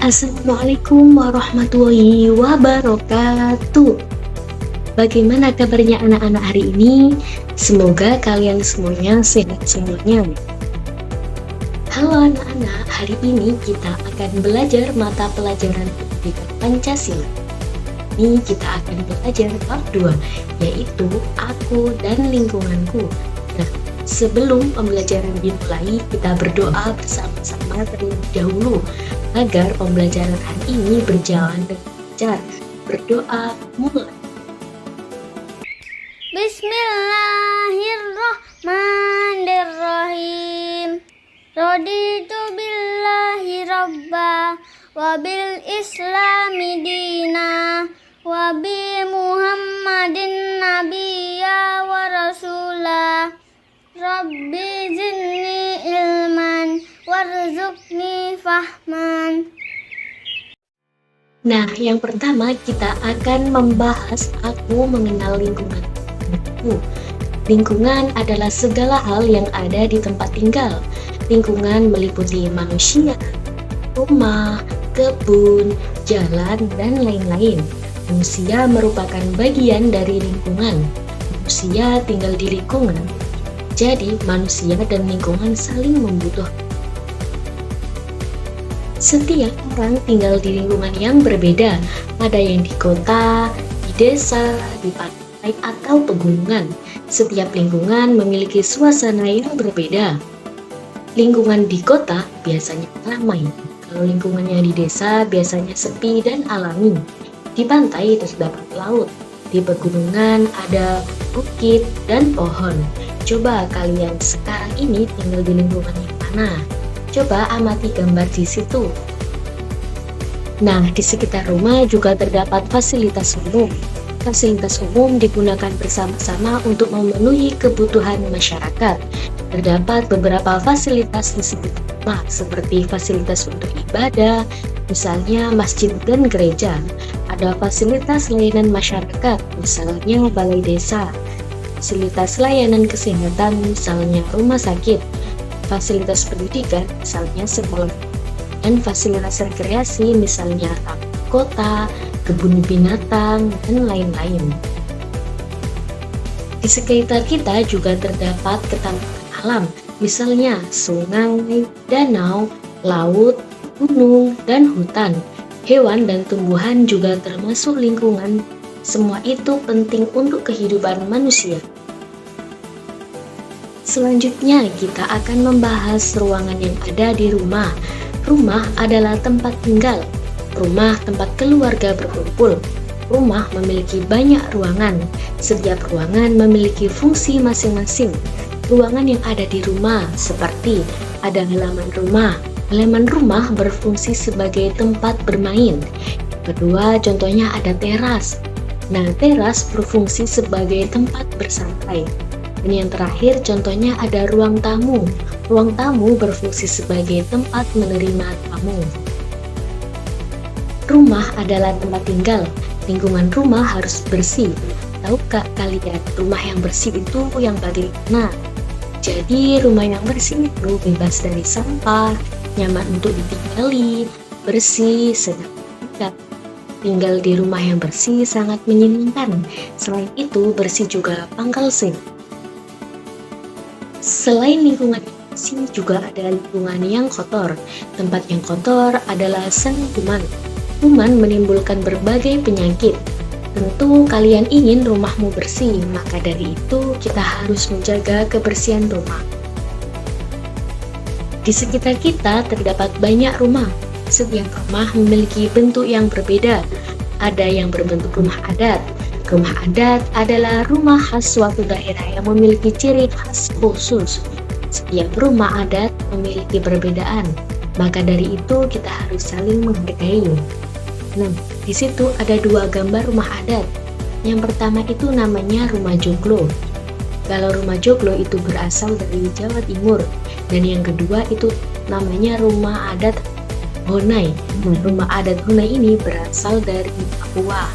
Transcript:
Assalamualaikum warahmatullahi wabarakatuh. Bagaimana kabarnya anak-anak hari ini? Semoga kalian semuanya sehat semuanya. Halo anak-anak, hari ini kita akan belajar mata pelajaran Pendidikan Pancasila. Ini kita akan belajar bab 2, yaitu Aku dan Lingkunganku. Nah, sebelum pembelajaran dimulai, kita berdoa bersama-sama terlebih dahulu agar pembelajaran hari ini berjalan dengan lancar. Berdoa mulai. Bismillahirrahmanirrahim. Raditu billahi rabba wa bil islami dina wa bi muhammadin nabiyya wa rasulah. Rabbi zidni ilman warzuqni fahman. Nah, yang pertama kita akan membahas aku mengenal lingkunganku. Lingkungan adalah segala hal yang ada di tempat tinggal. Lingkungan meliputi manusia, rumah, kebun, jalan, dan lain-lain. Manusia merupakan bagian dari lingkungan. Manusia tinggal di lingkungan. Jadi, manusia dan lingkungan saling membutuhkan. Setiap orang tinggal di lingkungan yang berbeda. Ada yang di kota, di desa, di pantai, atau pegunungan. Setiap lingkungan memiliki suasana yang berbeda. Lingkungan di kota biasanya ramai. Kalau lingkungannya di desa biasanya sepi dan alami. Di pantai terdapat laut. Di pegunungan ada bukit dan pohon. Coba kalian sekarang ini tinggal di lingkungan yang mana? Coba amati gambar di situ. Nah, di sekitar rumah juga terdapat fasilitas umum. Fasilitas umum digunakan bersama-sama untuk memenuhi kebutuhan masyarakat. Terdapat beberapa fasilitas di sekitar rumah, seperti fasilitas untuk ibadah, misalnya masjid dan gereja. Ada fasilitas layanan masyarakat, misalnya balai desa. Fasilitas layanan kesehatan, misalnya rumah sakit. Fasilitas pendidikan, misalnya sekolah. Dan fasilitas rekreasi, misalnya taman kota, kebun binatang, dan lain-lain. Di sekitar kita juga terdapat ketampanan alam, misalnya sungai, danau, laut, gunung, dan hutan. Hewan dan tumbuhan juga termasuk lingkungan. Semua itu penting untuk kehidupan manusia. Selanjutnya, kita akan membahas ruangan yang ada di rumah. Rumah adalah tempat tinggal. Rumah tempat keluarga berkumpul. Rumah memiliki banyak ruangan. Setiap ruangan memiliki fungsi masing-masing. Ruangan yang ada di rumah seperti ada halaman rumah. Halaman rumah berfungsi sebagai tempat bermain. Kedua, contohnya ada teras. Nah, teras berfungsi sebagai tempat bersantai. Dan yang terakhir, contohnya ada ruang tamu. Ruang tamu berfungsi sebagai tempat menerima tamu. Rumah adalah tempat tinggal. Lingkungan rumah harus bersih. Tahukah kalian, rumah yang bersih itu yang bagaimana? Jadi, rumah yang bersih itu bebas dari sampah, nyaman untuk ditinggali, bersih, sedang dekat. Tinggal di rumah yang bersih sangat menyenangkan. Selain itu, bersih juga pangkal sehat. Selain lingkungan yang bersih, juga ada lingkungan yang kotor. Tempat yang kotor adalah sarang kuman. Kuman menimbulkan berbagai penyakit. Tentu kalian ingin rumahmu bersih, maka dari itu kita harus menjaga kebersihan rumah. Di sekitar kita terdapat banyak rumah. Setiap rumah memiliki bentuk yang berbeda. Ada yang berbentuk rumah adat. Rumah adat adalah rumah khas suatu daerah yang memiliki ciri khas khusus. Setiap rumah adat memiliki perbedaan, maka dari itu kita harus saling menghargai. Nah, di situ ada dua gambar rumah adat. Yang pertama itu namanya rumah joglo. Kalau rumah joglo itu berasal dari Jawa Timur. Dan yang kedua itu namanya rumah adat Honai. Rumah adat Honai ini berasal dari Papua.